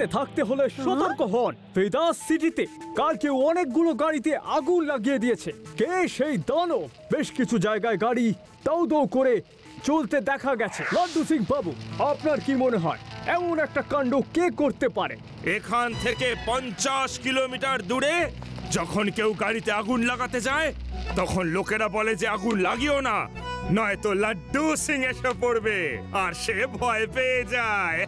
সিটিতে থাকতে হলে সতর্ক হন। ভেদাস সিটিতে কালকে অনেকগুলো গাড়িতে আগুন লাগিয়ে দিয়েছে। কে সেই দানব? বেশ কিছু জায়গায় গাড়ি দাউ দাউ করে চলতে দেখা গেছে। লাড্ডু সিং বাবু, আপনার কি মনে হয় এমন একটা কাণ্ড কে করতে পারে? এখান থেকে 50 কিলোমিটার দূরে যখন কেউ গাড়িতে আগুন লাগাতে যায় তখন লোকেরা বলে যে আগুন লাগিও না, নয়তো লাড্ডু সিং এসে পড়বে, আর সে ভয় পেয়ে যায়।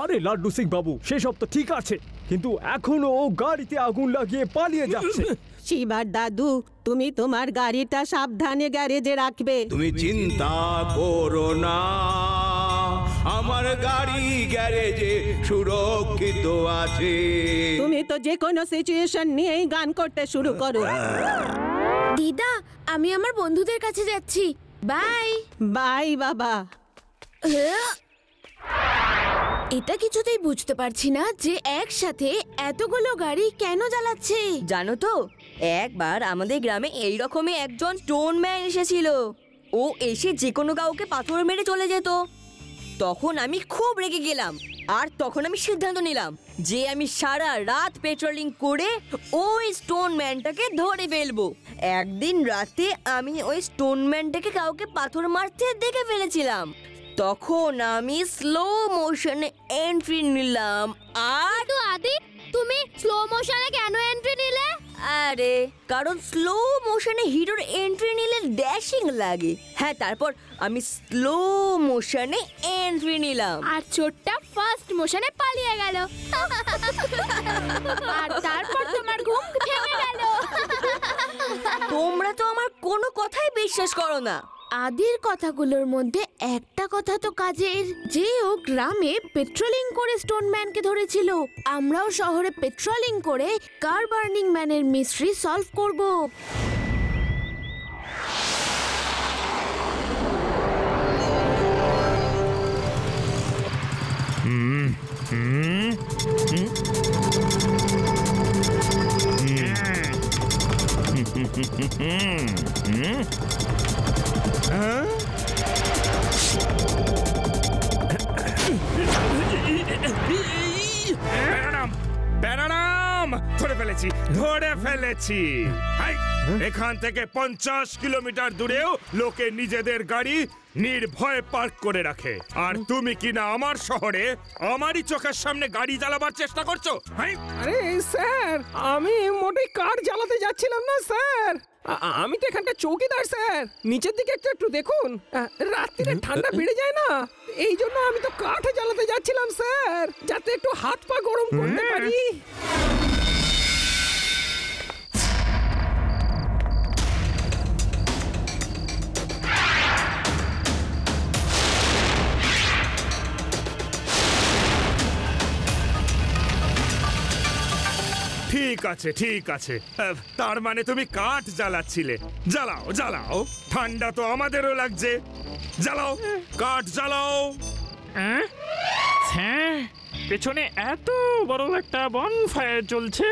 আরে লাড্ডু সিং বাবু, সেসব তো ঠিক আছে, কিন্তু এখনো ও গাড়িতে আগুন লাগিয়ে পালিয়ে যাচ্ছে। শিবার দাদু, তুমি তোমার গাড়িটা সাবধানে গ্যারেজে রাখবে। তুমি চিন্তা করো না, আমার গাড়ি গ্যারেজে সুরক্ষিত আছে। তুমি তো যে কোনো সিচুয়েশন নিয়েই গান করতে শুরু করো। দিদা, আমি আমার বন্ধুদের কাছে যাচ্ছি, বাই। বাই বাবা। এটা কিছুতেই বুঝতে পারছি না যে একসাথে এতগুলো গাড়ি কেন জ্বালাচ্ছে। জানো তো, একবার আমাদের গ্রামে এইরকমই একজন স্টোন ম্যান এসেছিল। ও এসে যে কোনো কাউকে পাথর মেরে চলে যেত। তখন আমি খুব রেগে গেলাম, আর তখন আমি সিদ্ধান্ত নিলাম যে আমি সারা রাত পেট্রোলিং করে ওই স্টোন ম্যানটাকে ধরে ফেলবো। একদিন রাতে আমি ওই স্টোন ম্যানটাকে কাউকে পাথর মারতে দেখে ফেলেছিলাম। তখন আমি স্লো মোশনে এন্ট্রি নিলাম। আর আদি, তুমি স্লো মোশনে কেন এন্ট্রি নিলে? আরে কারণ স্লো মোশনে হিরোর এন্ট্রি নিলে ড্যাশিং লাগে। হ্যাঁ, তারপর আমি স্লো মোশনে এন্ট্রি নিলাম আর চোরটা ফার্স্ট মোশনে পালিয়ে গেল। আর তারপর তোমার ঘুম ভেঙে গেল। তোমরা তো আমার কোনো কথাই বিশ্বাস করো না। আদির কথাগুলোর মধ্যে একটা কথা তো কাজের, যে ও গ্রামে পেট্রোলিং করে স্টোন ম্যানকে ধরেছিল। আমরাও শহরে পেট্রোলিং করে কার বার্নিং ম্যানের মিস্ট্রি সলভ করব। ধরে ফেলেছি। এখান থেকে 50 কিলোমিটার দূরেও লোকে নিজেদের গাড়ি নির্ভয়ে পার্ক করে রাখে, আর তুমি কিনা আমার শহরে আমারই চোখের সামনে গাড়ি জ্বালাবার চেষ্টা করছো। আরে স্যার, আমি মোটেই কার জ্বালাতে যাচ্ছিলাম না স্যার। আমি তো এখানকার চৌকিদার স্যার। নিচের দিকে একটু দেখুন, রাত্রিরে ঠান্ডা বেড়ে যায় না, এই জন্য আমি তো কাঠ জ্বালাতে যাচ্ছিলাম স্যার, যাতে একটু হাত পা গরম করতে পারি। ঠিক আছে, তার মানে তুমি কাঠ জ্বালাচ্ছিলে। জ্বালাও জ্বালাও, ঠান্ডা তো আমাদেরও লাগছে। জ্বালাও, কাঠ জ্বালাও। হ্যাঁ, পেছনে এত বড় একটা বনফায়ার চলছে,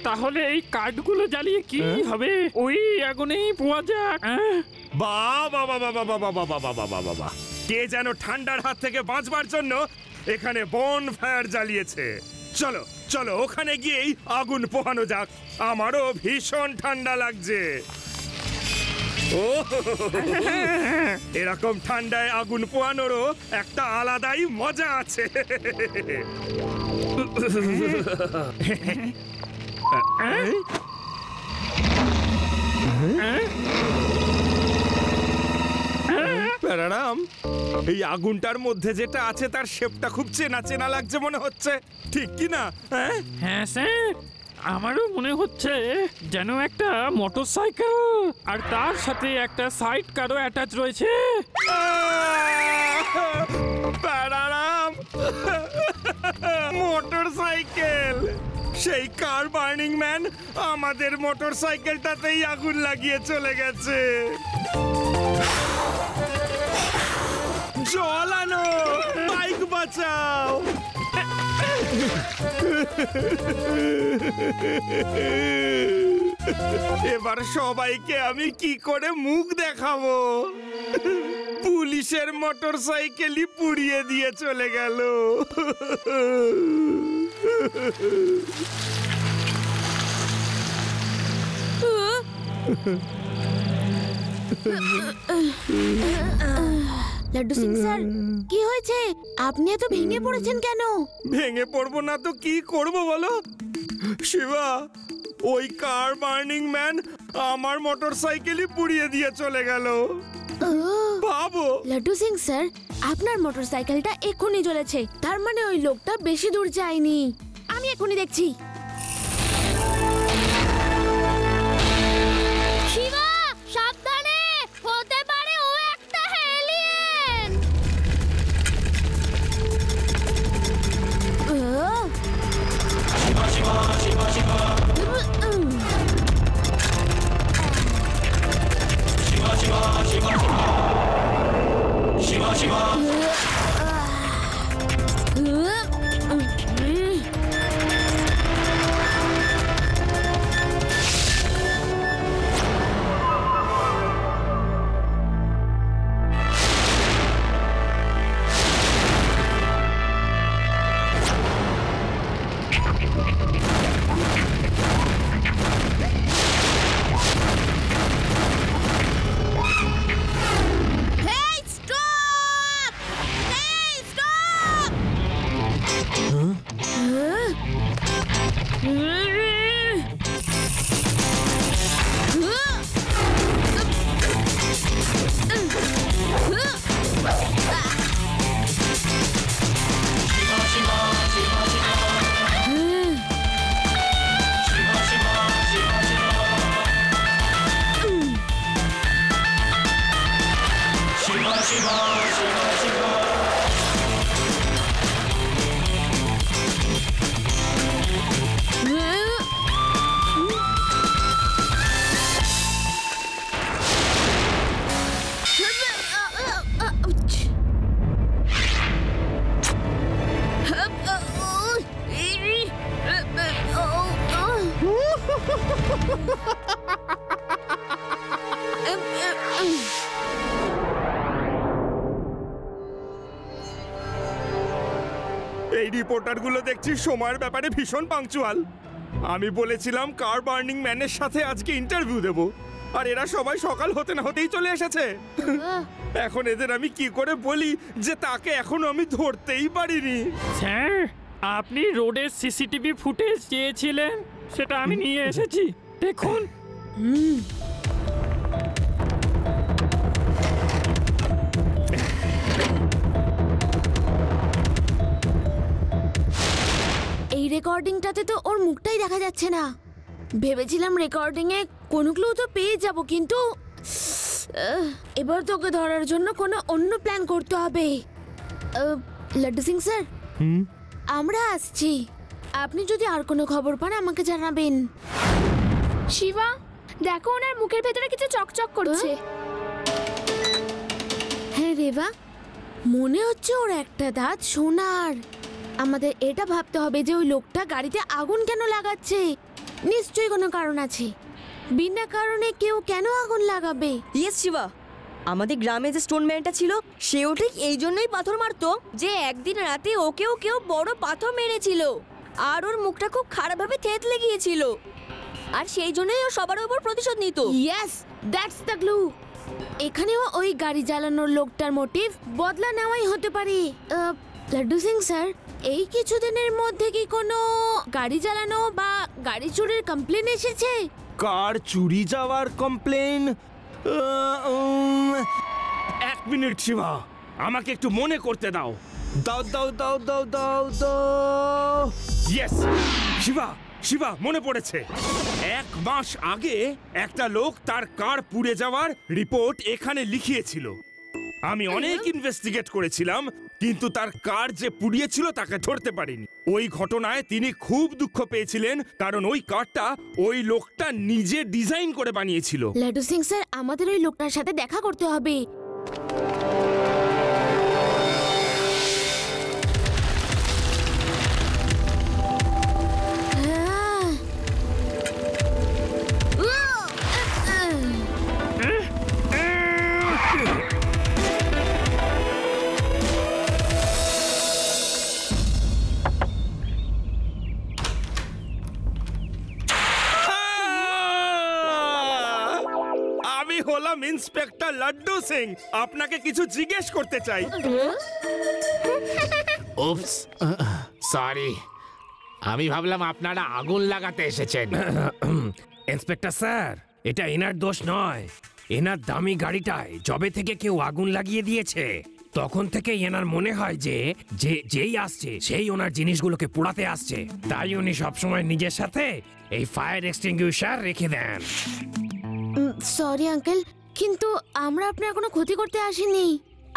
তাহলে এই কাঠগুলো জ্বালিয়ে কি হবে? ওই আগুনেই পোয়া যাক। বাবা বাবা বাবা বাবা বাবা বাবা বাবা, কে যেন ঠান্ডার হাত থেকে বাঁচবার জন্য এখানে বনফায়ার জ্বালিয়েছে। চলো চলো, ওখানে গিয়েই আগুন পোহানো যাক, আমারও ভীষণ ঠান্ডা লাগছে। ও এরকম ঠান্ডায় আগুন পোহানোরও একটা আলাদাই মজা আছে। প্যারারাম, এই আগুনটার মধ্যে যেটা আছে তার শেপটা খুব চেনা চেনা লাগছে মনে হচ্ছে, ঠিক কি না? হ্যাঁ স্যার, আমারও মনে হচ্ছে যেন একটা মোটরসাইকেল আর তার সাথে একটা সাইড কারও অ্যাটাচ রয়েছে। প্যারারাম, মোটরসাইকেল! সেই কার বার্নিং ম্যান আমাদের মোটরসাইকেলটাতেই আগুন লাগিয়ে চলে গেছে। জল আনো, বাইক বাঁচাও। এবার সবাইকে আমি কি করে মুখ দেখাবো? পুলিশের মোটরসাইকেলই পুড়িয়ে দিয়ে চলে গেল। লাড্ডু সিং স্যার, কি হয়েছে? আপনি এত ভেঙে পড়েছেন কেন? ভেঙে পড়বো না তো কি করব বলো শিবা? ওই কার বার্নিং ম্যান আমার মোটরসাইকেলই পুড়িয়ে দিয়ে চলে গেল। ভাবো। লাড্ডু সিং স্যার, আপনার মোটরসাইকেলটা এক্ষুনি জ্বলেছে, তার মানে ওই লোকটা বেশি দূর যায়নি। আমি এক্ষুনি দেখছি। শিবা, সাবধানে, হতে পারে ও একটা এলিয়েন। এই রিপোর্টারগুলো দেখছি সময়ের ব্যাপারে ভীষণ পাংচুয়াল। আমি বলেছিলাম কার বার্নিং ম্যানের সাথে আজকে ইন্টারভিউ দেব, আর এরা সবাই সকাল হতে না হতেই চলে এসেছে। এখন এদের আমি কি করে বলি যে তাকে এখনো আমি ধরতেই পারিনি? স্যার, আপনি রোডের সিসিটিভি ফুটেজ চেয়েছিলেন, সেটা আমি নিয়ে এসেছি, দেখুন। এই রেকর্ডিংটাতে তো ওর মুখটাই দেখা যাচ্ছে না। ভেবেছিলাম রেকর্ডিং এ কোনো ক্লু তো পেয়ে যাব, কিন্তু এবার তোকে ধরার জন্য কোনো অন্য প্ল্যান করতে হবে। লাড্ডু সিং স্যার, আমরা আসছি। আপনি যদি আর কোনো খবর পান আমাকে জানাবেন। শিবা, দেখো ওনার মুখের ভেতরে কিছু চকচক করছে। হ্যাঁ রেবা, মনে হচ্ছে ওর একটা দাঁত সোনার। আমাদের এটা ভাবতে হবে যে ওই লোকটা গাড়িতে আগুন কেন লাগাচ্ছে। নিশ্চয়ই কোনো কারণ আছে। বিনা কারণে কেউ কেন আগুন লাগাবে? ইয়েস শিবা, আমাদের গ্রামে যে স্টোনম্যানটা ছিল সেও ঠিক এই জন্যই পাথর মারতো যে একদিন রাতে ওকেও কেউ বড় পাথর মেরেছিল, আর ওর মুখটা খুব খারাপভাবে থেতলে গিয়েছিল, আর সেই জন্যই ও সবার উপর প্রতিশোধ নিত। Yes, that's the clue. এখানেও ওই গাড়ি চালানোর লোকটার মোটিভ বদলা নেওয়াই হতে পারে। লাড্ডু সিং স্যার, এই কিছুদিনের মধ্যে কি কোনো গাড়ি চালানো বা গাড়ি চুরির কমপ্লেন এসেছে? কার চুরি যাওয়ার কমপ্লেন? এক মিনিট শিবা, আমাকে একটু মনে করতে দাও। দাও দাও দাও দাও দাও দাও। ইয়েস শিবা, শিবা মনে পড়েছে। 1 মাস আগে একটা লোক তার কার পুড়ে যাওয়ার রিপোর্ট এখানে লিখিয়েছিল। আমি অনেক ইনভেস্টিগেট করেছিলাম, কিন্তু তার কার যে পুড়িয়েছিল তাকে ধরতে পারিনি। ওই ঘটনায় তিনি খুব দুঃখ পেয়েছিলেন, কারণ ওই কারটা ওই লোকটা নিজে ডিজাইন করে বানিয়েছিল। লাড্ডু সিং স্যার, আমাদের ওই লোকটার সাথে দেখা করতে হবে। হলাম ইন্সপেক্টর লাড্ডু সিং, আপনাকে কিছু জিজ্ঞেস করতে চাই। উপস, সরি, আমি ভাবলাম আপনারা আগুন লাগাতে এসেছেন। ইন্সপেক্টর স্যার, এটা এনার দোষ নয়। এনার দামি গাড়িটায় যবে থেকে কেউ আগুন লাগিয়ে দিয়েছে তখন থেকে এনার মনে হয় যে যেই আসছে সেই ওনার জিনিসগুলোকে পোড়াতে আসছে, তাই উনি সবসময় নিজের সাথে এই ফায়ার এক্সটিংগুইশার রেখে দেন। সরি আঙ্কেল, কিন্তু আমরা আপনার কোনো ক্ষতি করতে আসিনি।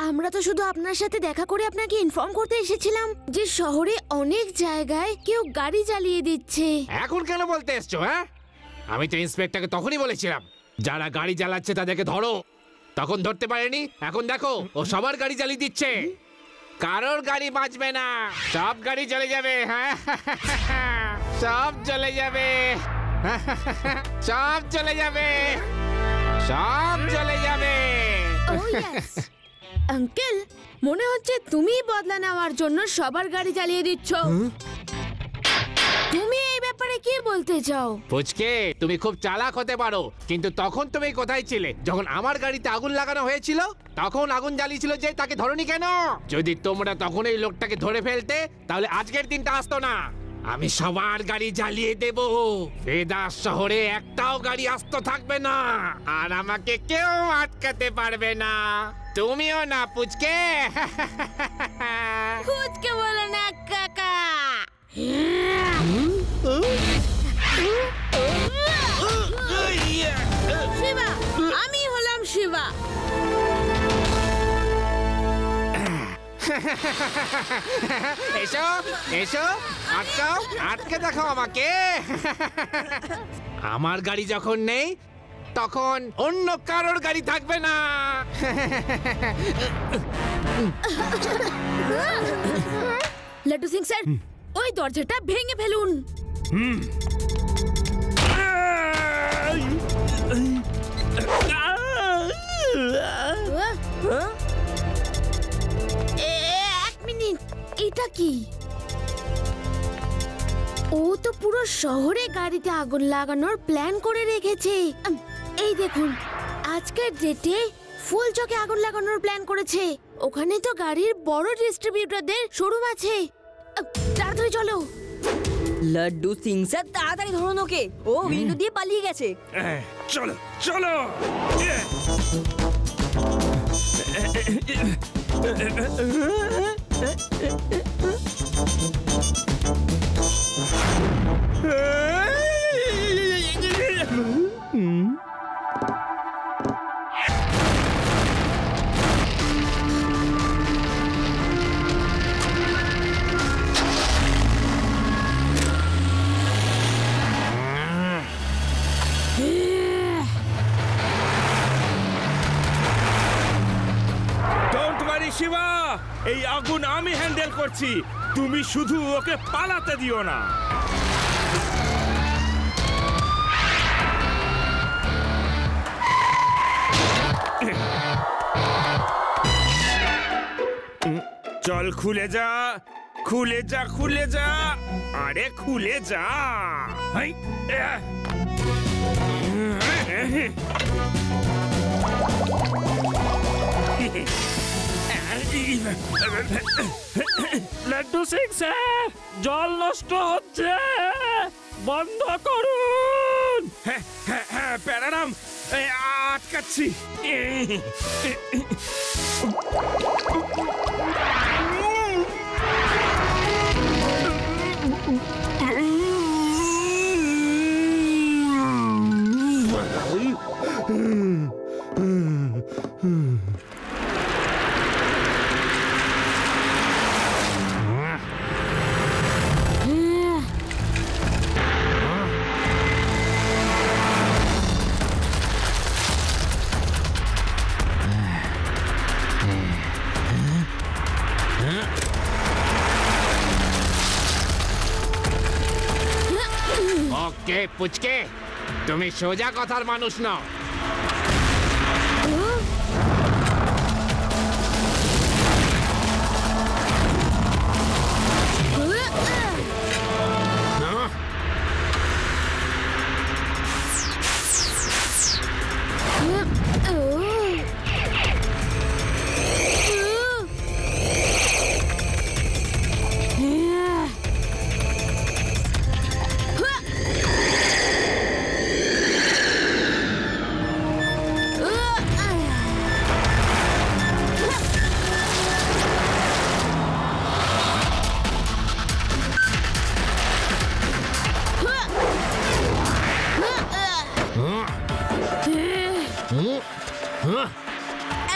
আমরা তো শুধু আপনার সাথে দেখা করে আপনাকে ইনফর্ম করতে এসেছিলাম যে শহরে অনেক জায়গায় কেউ গাড়ি জ্বালিয়ে দিচ্ছে। এখন কেন বলতে এসছো? হ্যাঁ, আমি তো ইন্সপেক্টরকে তখনই বলেছিলাম যারা গাড়ি জ্বালাচ্ছে তাদেরকে ধরো, তখন ধরতে পারেনি। এখন দেখো ও সবার গাড়ি জ্বালিয়ে দিচ্ছে, কারোর গাড়ি বাঁচবে না, সব গাড়ি জ্বলে যাবে। হ্যাঁ, সব জ্বলে যাবে, সব জ্বলে যাবে, সব জ্বলে যাবে। আঙ্কেল, মনে হচ্ছে তুমিই বদলা নেওয়ার জন্য সবার গাড়ি জ্বালিয়ে দিচ্ছ। তুমি এই ব্যাপারে কি বলতে চাও? পুচকে, তুমি খুব চালাক হতে পারো, কিন্তু তখন তুমি কোথায় ছিলে যখন আমার গাড়িতে আগুন লাগানো হয়েছিল? তখন আগুন জ্বালিয়েছিল যে, তাকে ধরনি কেন? যদি তোমরা তখন এই লোকটাকে ধরে ফেলতে তাহলে আজকের দিনটা আসতো না। আমি সবার গাড়ি জ্বালিয়ে দেব, ভেদাস শহরে একটাও গাড়ি আসতো থাকবে না, আর আমাকে কেউ আটকাতে পারবে না, তুমিও না পুচকে। পুচকে বলো না কাকা। শিবা, আমি হলাম শিবা। এসো এসো, আটকাও, আটকে দেখো আমাকে। আমার গাড়ি যখন নেই তখন অন্য কারোর গাড়ি থাকবে না। লাড্ডু সিং স্যার, ওই দরজাটা ভেঙে ফেলুন। এক মিনিট, এটা কি? ও তো পুরো শহরে গাড়িতে আগুন লাগানোর প্ল্যান করে রেখেছে। এই দেখুন, আজকের ডেটে ফুল চকে আগুন লাগানোর প্ল্যান করেছে। ওখানে তো গাড়ির বড় ডিস্ট্রিবিউটরদের শোরুম আছে। তাড়াতাড়ি চলো। লাড্ডু সিং স্যার, তাড়াতাড়ি ধরুন ওকে, ও উইন্ডো দিয়ে পালিয়ে গেছে। চলো চলো। শিবা, এই আগুন আমি হ্যান্ডেল করছি, তুমি শুধু ওকে পালাতে দিও না। চল, খুলে যা, খুলে যা, খুলে যা, আরে খুলে যা। লাড্ডু সিং স্যার, জল নষ্ট হচ্ছে, বন্ধ করুন। হ্যাঁ হ্যাঁ হ্যাঁ, প্যারারাম, আটকাচ্ছি। ওকে পুচকে, তুমি সোজা কথার মানুষ নও।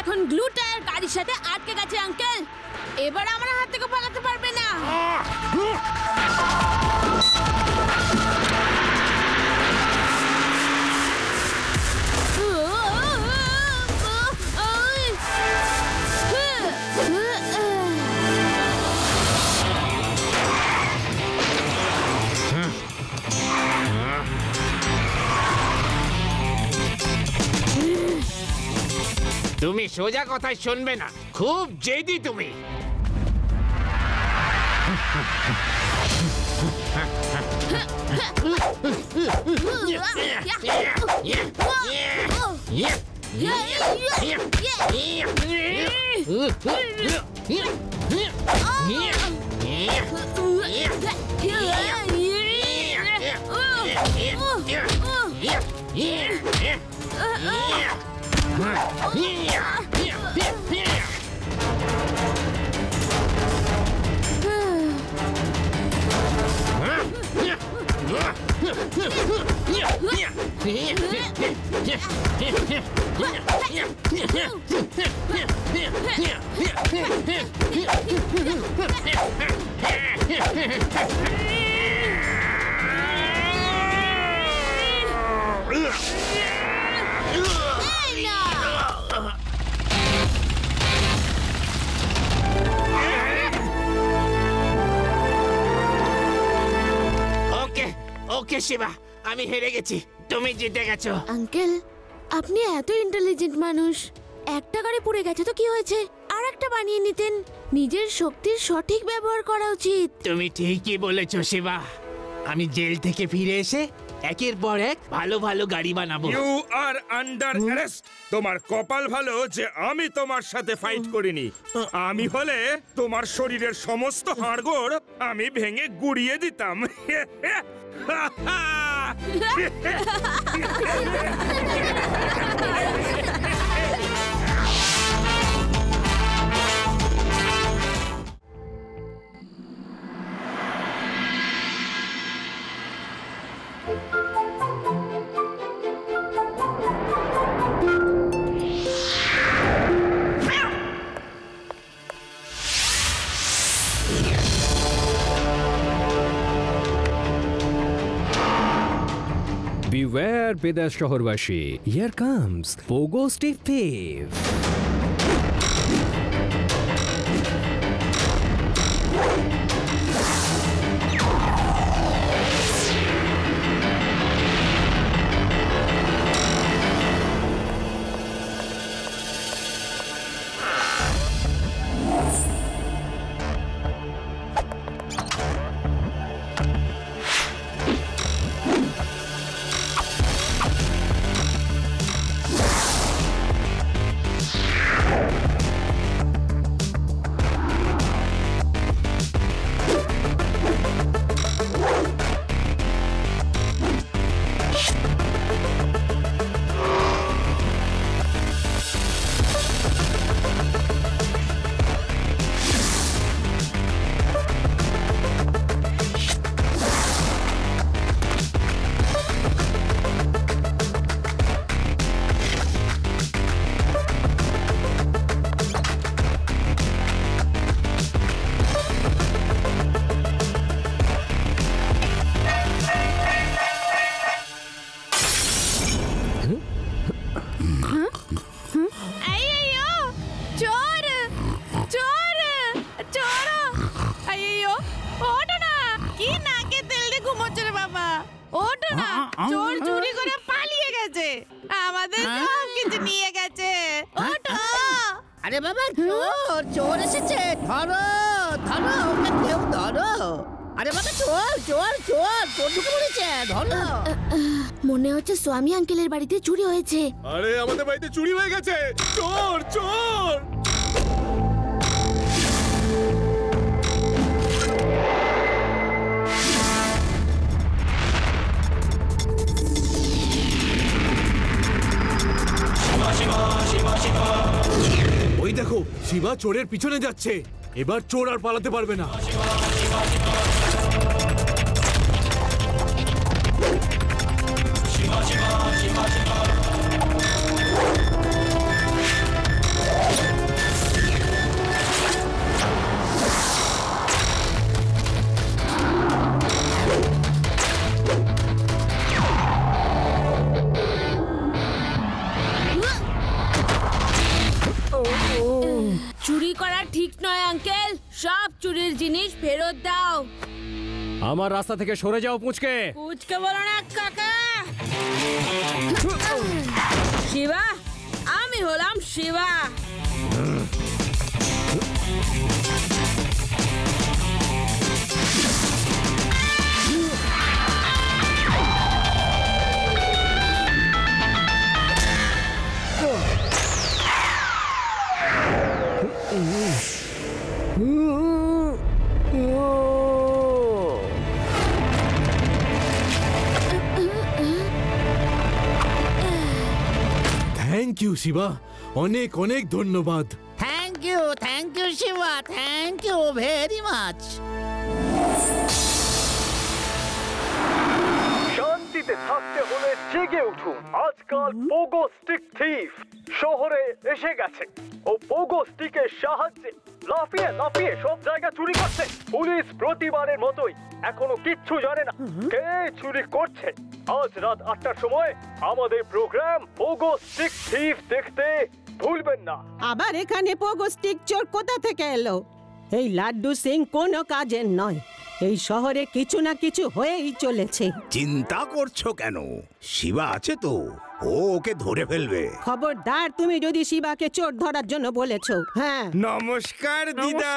এখন গ্লু টায়ার গাড়ির সাথে আটকে গেছে আঙ্কেল। এবার আমার হাত থেকে পালাতে পারবে না। তুমি সোজা কথাই শুনবে না, খুব জেদি তুমি। ওকে শিবা, আমি হেরে গেছি, তুমি জিতে গেছো। আঙ্কেল, আপনি এত ইন্টেলিজেন্ট মানুষ, একটা গাড়ি পড়ে গেছে তো কি হয়েছে, আর একটা বানিয়ে নিতেন। নিজের শক্তির সঠিক ব্যবহার করা উচিত। তুমি ঠিকই বলেছো শিবা, আমি জেল থেকে ফিরে এসে একের পর এক ভালো ভালো গাড়ি বানাবো। You are under arrest. তোমার কপাল ভালো যে আমি তোমার সাথে ফাইট করিনি। আমি হলে তোমার শরীরের সমস্ত হাড়গোড় আমি ভেঙে গুড়িয়ে দিতাম। Beware, Bidas শহরবাসী. Here comes Pogo Steve Pave. আরে বাবা, চোর চোর এসেছে, ধরো ধরো ওকে, কেউ ধরো। আরে বাবা, চোর চোর চোর চোর ঢুকে পড়েছে, ধরো। মনে হচ্ছে স্বামী আঙ্কেলের বাড়িতে চুরি হয়েছে। আরে আমাদের বাড়িতে চুরি হয়ে গেছে, চোর চোর। ওই দেখো, শিবা চোরের পিছনে যাচ্ছে। এবার চোর আর পালাতে পারবে না। জিনিস ফেরত দাও। আমার রাস্তা থেকে সরে যাও পুচকে। পুচকে বলো না কাকা। শিবা, আমি হলাম শিবা। থ্যাংক ইউ শিবা, অনেক অনেক ধন্যবাদ। Thank you Shiva, thank you very much. শান্তিতে থাকতে হলে জেগে উঠুন। আজকাল পোগো স্টিক থিফ শহরে এসে গেছে। ও পোগো স্টিকের সাহায্যে লাফিয়ে লাফিয়ে সব জায়গা চুরি করছে। পুলিশ প্রতিবারের মতোই এখনো কিচ্ছু জানে না কে চুরি করছে। আজ রাত 8টার সময় আমাদের প্রোগ্রাম পোগো স্টিক থিফ দেখতে ভুলবেন না। আবার এখানে পোগো স্টিক চোর কোথা থেকে এলো? এই লাড্ডু সিং কোনো কাজের নয়। এই শহরে কিছু না কিছু হয়েই চলেছে। চিন্তা করছো কেন? শিবা আছে তো, ও ওকে ধরে ফেলবে। খবরদার, তুমি যদি শিবাকে চোর ধরার জন্য বলেছো। হ্যাঁ, নমস্কার দিদা।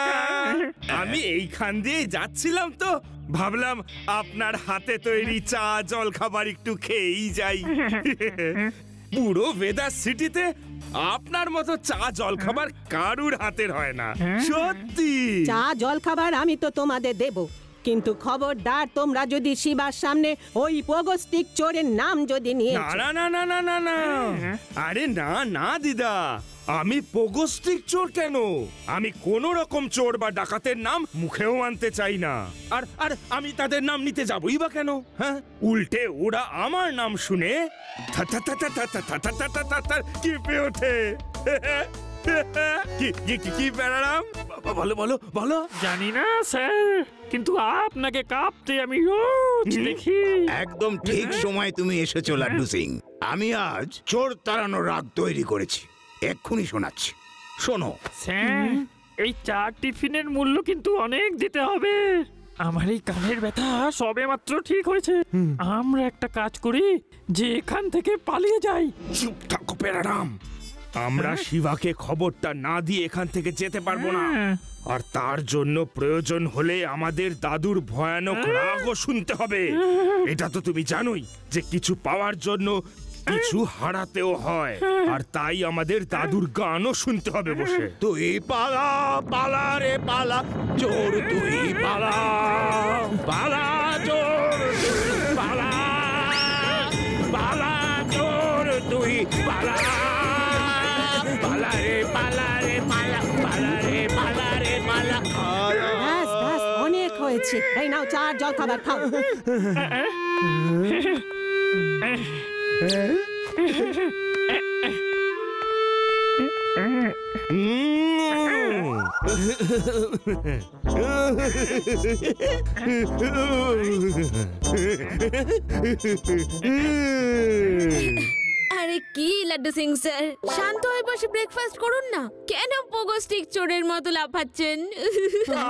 আমি এইখান দিয়ে যাচ্ছিলাম তো ভাবলাম আপনার হাতে তৈরি চা জল খাবার একটু খেয়েই যাই। পুরো ভেদাস সিটিতে আপনার মতো চা জল খাবার কারুর হাতের হয় না, সত্যি। চা জল খাবার আমি তো তোমাদের দেব, কিন্তু খবরদার তোমরা যদি শিবার সামনে ওই পোগো স্টিক চোরের নাম যদি নিয়ে। না না না না না না, আরে না না দিদা, আমি পোগো স্টিক চোর কেন? আমি কোন রকম চোর বা ডাকাতের নাম মুখেও আনতে চাই না। আর আর আমি তাদের নাম নিতে যাবই বা কেন? হ্যাঁ, উল্টে ওরা আমার নাম শুনে কেঁপে ওঠে। কি প্যারারাম, বলো বলো বলো। জানি না স্যার, কিন্তু আপনাকে কাঁপতে আমি রোজ দেখি। একদম ঠিক সময় তুমি এসেছো লাড্ডু সিং। আমি আজ চোর তাড়ানোর রাগ তৈরি করেছি, এক্ষুনি শোনাচ্ছি, শোনো। স্যার, এই চা টিফিনের মূল্য কিন্তু অনেক দিতে হবে। আমার এই কানের ব্যথা সবে মাত্র ঠিক হয়েছে। আমরা একটা কাজ করি, যে এখান থেকে পালিয়ে যাই। চুপ থাকো প্যারারাম, আমরা শিবাকে খবরটা না দিয়ে এখান থেকে যেতে পারবো না। আর তার জন্য প্রয়োজন হলে আমাদের দাদুর ভয়ানক রাগও শুনতে হবে। এটা তো তুমি জানোই যে কিছু পাওয়ার জন্য কিছু হারাতেও হয়, আর তাই আমাদের দাদুর গানও শুনতে হবে বসে। তুই পালা পালা রে পালা, চোর তুই পালা পালা, চোর তুই পালা পালা, চোর তুই পালা পালা রে পালা রে পালা, পালা রে পালা রে পালা। ব্যাস ব্যাস, অনেক হয়েছে। এই নাও চা জল খাবার খাও। আরে কি লাড্ডু সিং স্যার, শান্ত হয়ে বসে ব্রেকফাস্ট করুন না। কেন পোগো স্টিক চোরের মতো লাফাচ্ছেন?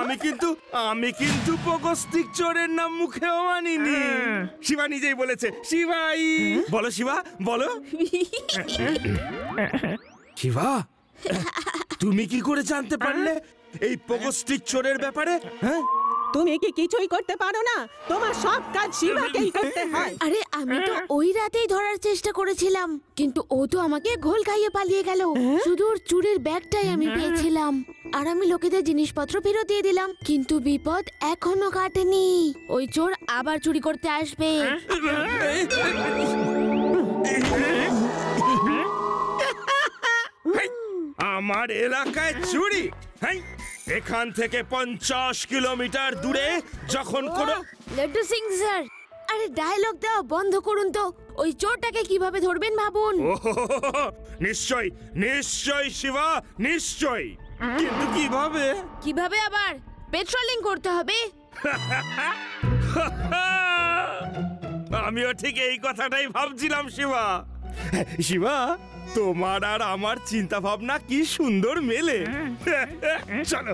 আমি কিন্তু পোগো স্টিক চোরের নাম মুখেও আনিনি। শিবা নিজেই বলেছে। শিবাই বলো, শিবা বলো। শিবা, তুমি কি করে জানতে পারলে এই পোগো স্টিক চোরের ব্যাপারে? হ্যাঁ, তুমি কি কিছুই করতে পারো না? তোমার সব কাজ শিবাকেই করতে হয়। আরে আমি তো ওই রাতেই ধরার চেষ্টা করেছিলাম, কিন্তু ও তো আমাকে ঘোল খাইয়ে পালিয়ে গেল। শুধু ওর চুরির ব্যাগটাই আমি পেয়েছিলাম, আর আমি লোকেদের জিনিসপত্র ফেরত দিয়ে দিলাম। কিন্তু বিপদ এখনো কাটেনি, ওই চোর আবার চুরি করতে আসবে। আমার এলাকায় চুরি? হ্যাঁ, এখান থেকে 50 কিলোমিটার দূরে যখন কোনো লাড্ডু সিং স্যার, আরে ডায়লগ দেওয়া বন্ধ করুন তো। ওই চোরটাকে কিভাবে ধরবেন ভাবুন। নিশ্চয় নিশ্চয় শিবা, নিশ্চয়। কিন্তু কিভাবে? কিভাবে আবার? পেট্রোলিং করতে হবে। আমিও ঠিক এই কথাটাই ভাবছিলাম শিবা। শিবা, তোমার আর আমার চিন্তা ভাবনা কি সুন্দর মেলে। চলো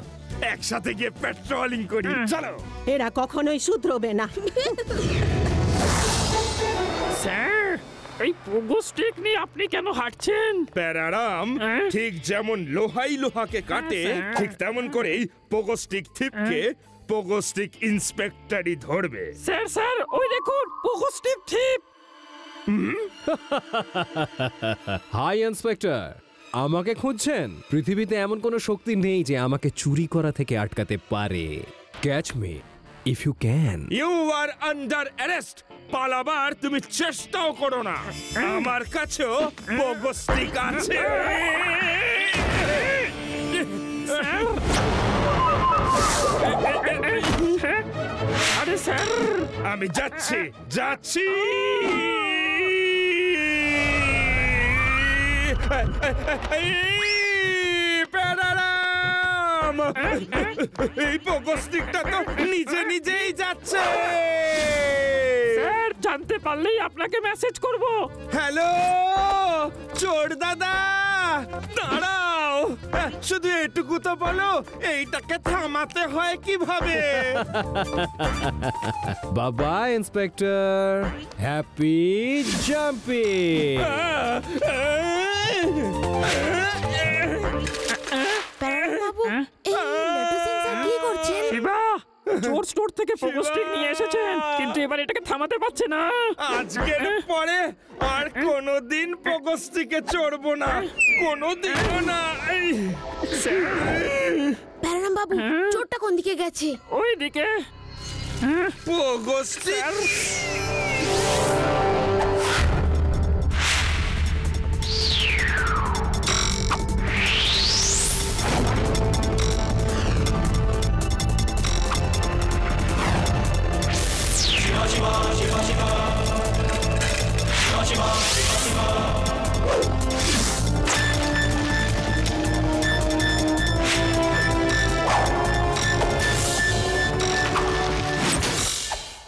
একসাথে গিয়ে পেট্রোলিং করি, চলো। এরা কখনোই শুধরবে না। স্যার, এই পোগো স্টিক নিয়ে আপনি কেন হাঁটছেন? প্যারারাম ঠিক যেমন লোহাই লোহাকে কাটে, ঠিক তেমন করেই পোগো স্টিক থিপকে পোগো স্টিক ইন্সপেক্টরই ধরবে। স্যার স্যার, ওই দেখুন pogo stick thief. Hi inspector, আমাকে খুঁজছেন? পৃথিবীতে এমন কোনো শক্তি নেই যে আমাকে চুরি করা থেকে আটকাতে পারে। Catch me if you can. You are under arrest. পালাবার তুমি চেষ্টাও করো না, আমার কাছেও পোগো স্টিক আছে। আরে স্যার, আমি যাচ্ছি যাচ্ছি। প্যারারাম, এই পোগো স্টিকটা তো নিজে নিজেই যাচ্ছে। স্যার, জানতে পারলেই আপনাকে মেসেজ করব। হ্যালো চোর দাদা, দাঁড়াও, শুধু এটুকু তো বলো এইটাকে থামাতে হয় কিভাবে। বাবা ইন্সপেক্টর, হ্যাপি জাম্পিং। বাবু, এই লাড্ডু সিং স্যার কি করছেন? শিবা, চোর স্টোর থেকে পোগো স্টিক নিয়ে এসেছেন, কিন্তু এবার এটাকে থামাতে পারছে না। আজকের পরে আর কোনোদিন পোগো স্টিকে চড়বো না, কোনোদিনও না। প্যারারাম বাবু, চোরটা কোন দিকে গেছে? ওই দিকে। Pogo stick.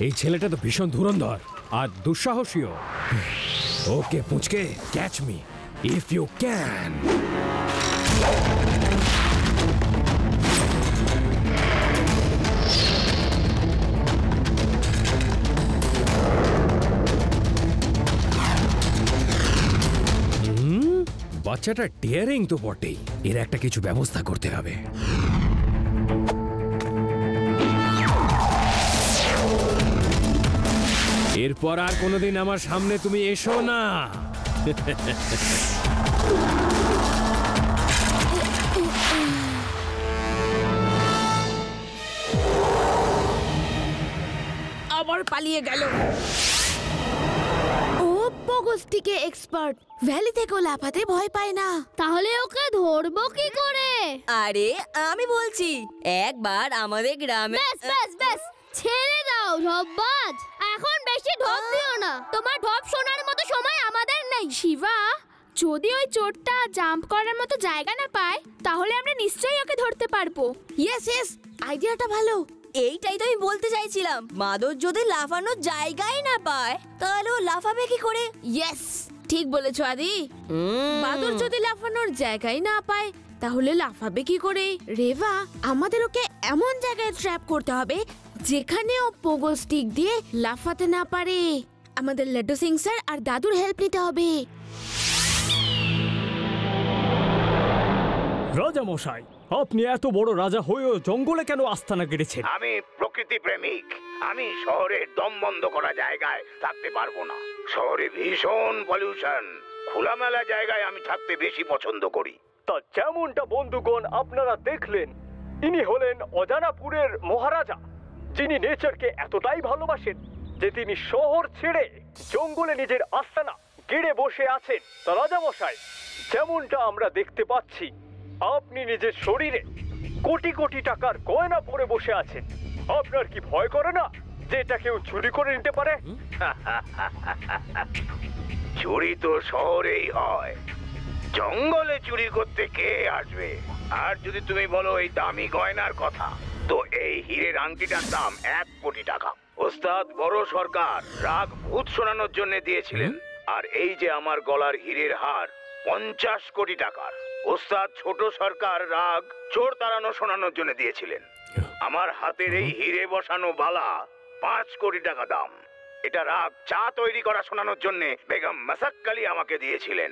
এই ছেলেটা তো ভীষণ ধুরন্ধর আর দুঃসাহসীও। ওকে পুচকে, catch me if you can. বাচ্চাটা ডেয়ারিং তো বটেই, এর একটা কিছু ব্যবস্থা করতে হবে। এরপর আর কোনোদিন আমার সামনে তুমি এসো না। আবার পালিয়ে গেল। ও পোগো স্টিকে এক্সপার্ট, ভ্যালি থেকেও লাফাতে ভয় পায় না। তাহলে ওকে ধরবো কি করে? আরে আমি বলছি, একবার আমাদের গ্রামে। ব্যাস ব্যাস ব্যাস, ছেড়ে দাও ঢপবাজ, এখন বেশি ঢপ দিও না। তোমার ঢপ শোনার মতো সময় আমাদের নেই। শিবা, যদি ওই চোরটা জাম্প করার মতো জায়গা না পায়, তাহলে আমরা নিশ্চয়ই ওকে ধরতে পারবো। ইয়েস ইয়েস, আইডিয়াটা ভালো। এইটাই তো আমি বলতে চাইছিলাম, মাদর যদি লাফানোর জায়গাই না পায়, তাহলে ও লাফাবে কি করে? ইয়েস, ঠিক বলেছো আদি। বাদর যদি লাফানোর জায়গায় না পায়, তাহলে লাফাবে কি করে? রেভা, আমাদের ওকে এমন জায়গায় ট্র্যাপ করতে হবে যেখানে ও পোগো স্টিক দিয়ে লাফাতে না পারে। আমাদের লাড্ডু সিং স্যার আর দাদুর হেল্প নিতে হবে। রাজা মশাই, আপনি এত বড় রাজা হয়েও জঙ্গলে কেন আস্তানা গেড়েছেন? আমি প্রকৃতি প্রেমিক, আমি শহরের দম বন্ধ করা জায়গায় থাকতে পারবো না। শহরে ভীষণ পলিউশন, খোলামেলা জায়গায় আমি থাকতে বেশি পছন্দ করি। তা যেমনটা বন্ধুগণ আপনারা দেখলেন, ইনি হলেন অজানাপুরের মহারাজা, যিনি নেচারকে এতটাই ভালোবাসেন যে তিনি শহর ছেড়ে জঙ্গলে নিজের আস্তানা গেড়ে বসে আছেন। তা রাজা মশাই, যেমনটা আমরা দেখতে পাচ্ছি, আপনি নিজের শরীরে কোটি কোটি টাকার গয়না পরে বসে আছেন। আপনার কি ভয় করে না যে এটা কেউ চুরি করে নিতে পারে? চুরি তো শহরেই হয়, জঙ্গলে চুরি করতে কে আসবে? আর যদি তুমি বলো এই দামি গয়নার কথা, তো এই হীরের আংটিটার দাম 1 কোটি টাকা। ওস্তাদ বড় সরকার রাগ ভূত শোনানোর জন্য দিয়েছিলেন। আর এই যে আমার গলার হীরের হার 50 কোটি টাকার। ওস্তাদ ছোট সরকার রাগ চোর তাড়ানো শোনানোর জন্য দিয়েছিলেন। আমার হাতের এই হিরে বসানো বালা 5 কোটি টাকা দাম। এটা রাগ চা তৈরি করা শোনানোর জন্য বেগম মাসাক্কালি আমাকে দিয়েছিলেন।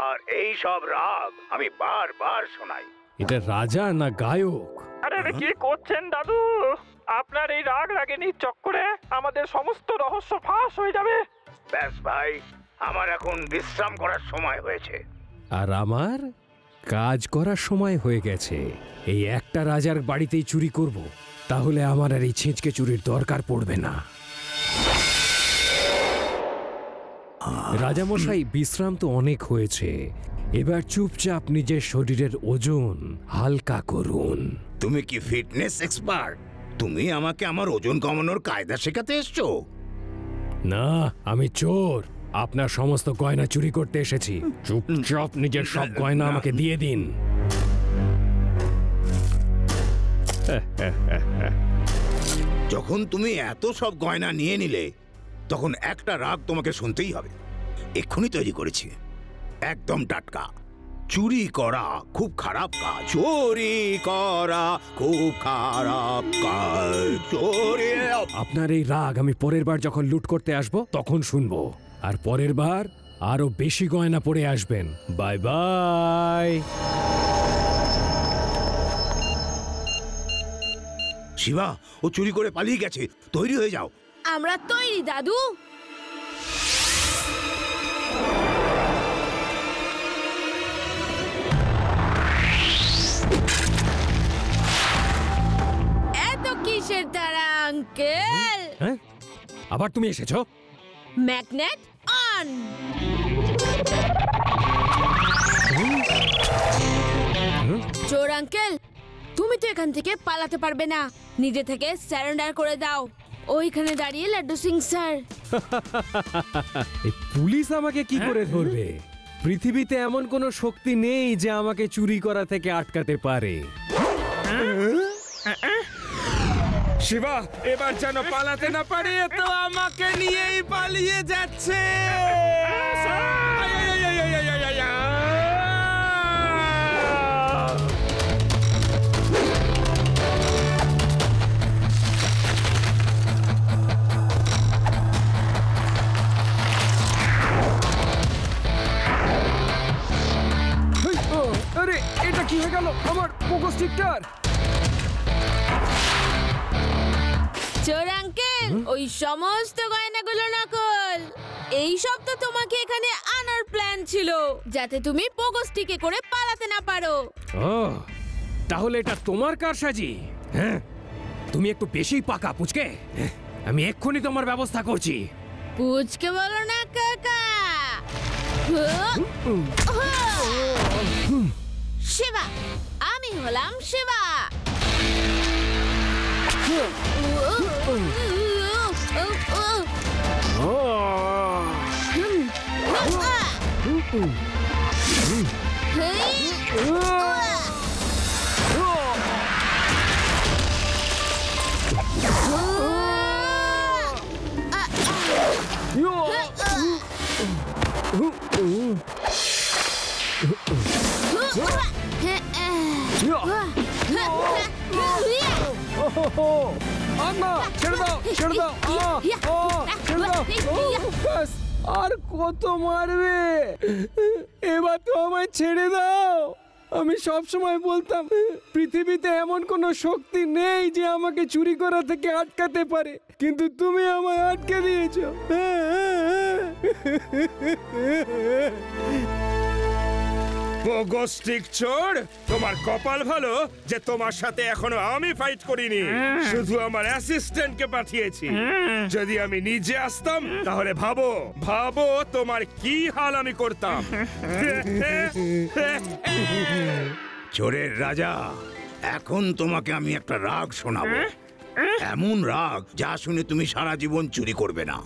আর এই সব রাগ আমি বারবার শোনাই। এটা রাজা না গায়ক? আরে কি করছেন দাদু? আপনার এই রাগ রাগিনীর চক্করে আমাদের সমস্ত রহস্য ফাঁস হয়ে যাবে। ব্যাস ভাই, আমার এখন বিশ্রাম করার সময় হয়েছে। আর আমার কাজ করার সময় হয়ে গেছে। এই একটা রাজার বাড়িতেই চুরি করব, তাহলে আমার আর এই ছেঁচকে চুরির দরকার পড়বে না। রাজামশাই, বিশ্রাম তো অনেক হয়েছে, এবার চুপচাপ নিজের শরীরের ওজন হালকা করুন। তুমি কি ফিটনেস এক্সপার্ট? তুমি আমাকে আমার ওজন কমানোর কায়দা শেখাতে এসছো? না, আমি চোর। আপনার সমস্ত গয়না চুরি করতে এসেছি। চুপচাপ নিজের সব গয়না আমাকে দিয়ে দিন। যখন তুমি এত সব গয়না নিয়ে নিলে, তখন একটা রাগ তোমাকে শুনতেই হবে। এক্ষুনি তৈরি করেছি, একদম টাটকা। চুরি করা খুব খারাপ কাজ। চুরি করা খুব খারাপ কাজ। চুরি। আপনার এই রাগ আমি পরের বার যখন লুট করতে আসব তখন শুনবো। আর পরের বার আরো বেশি গয়না পরে আসবেন। Bye bye. শিবা, ও চুরি করে পালিয়ে গেছে। তৈরি হয়ে যাও। আমরা তৈরি দাদু। এত কিসের তারা আঙ্কেল? হ্যাঁ, আবার তুমি এসেছো? Magnet on. চোর আঙ্কেল, তুমি তো এখান থেকে পালাতে পারবে না। নিজে থেকে সারেন্ডার করে দাও। ওইখানে দাঁড়িয়ে লাড্ডু সিং স্যার। এই পুলিশ আমাকে কি করে ধরবে? পৃথিবীতে এমন কোনো শক্তি নেই যে আমাকে চুরি করা থেকে আটকাতে পারে। শিবা এবার যেন পালাতে না পারে, তো আমাকে নিয়েই পালিয়ে যাচ্ছে। আরে এটা কি হয়ে গেল আমার পোকো স্টিকটার? চোর আঙ্কেল, ওই সমস্ত গয়নাগুলো নকল। এই সব তো তোমাকে এখানে আনার প্ল্যান ছিল, যাতে তুমি পোকো স্টিকে করে পালাতে না পারো। ও, তাহলে এটা তোমার কারসাজি? হ্যাঁ, তুমি একটু বেশি পাকা পুচকে। আমি এক্ষুনি তোমার ব্যবস্থা করছি। পুচকে বলো না কাকা। শিবা, আমি হলাম শিবা। ছেড়ে দাও, ছেড়ে দাও। ছেড়ে দাও। ব্যাস, আর কত মারবে? এবার তো আমায় ছেড়ে দাও। আমি সব সময় বলতাম পৃথিবীতে এমন কোনো শক্তি নেই যে আমাকে চুরি করা থেকে আটকাতে পারে, কিন্তু তুমি আমায় আটকে দিয়েছো। পোগোস্টিক চোর, তোমার কপাল ভালো যে তোমার সাথে এখনো আমি ফাইট করিনি, শুধু আমার অ্যাসিস্ট্যান্টকে পাঠিয়েছি। যদি আমি নিজে আসতাম তাহলে ভাবো ভাবো তোমার কি হাল আমি করতাম। চোরের রাজা, এখন তোমাকে আমি একটা রাগ শোনাবো। এমন রাগ যা শুনে তুমি সারা জীবন চুরি করবে না।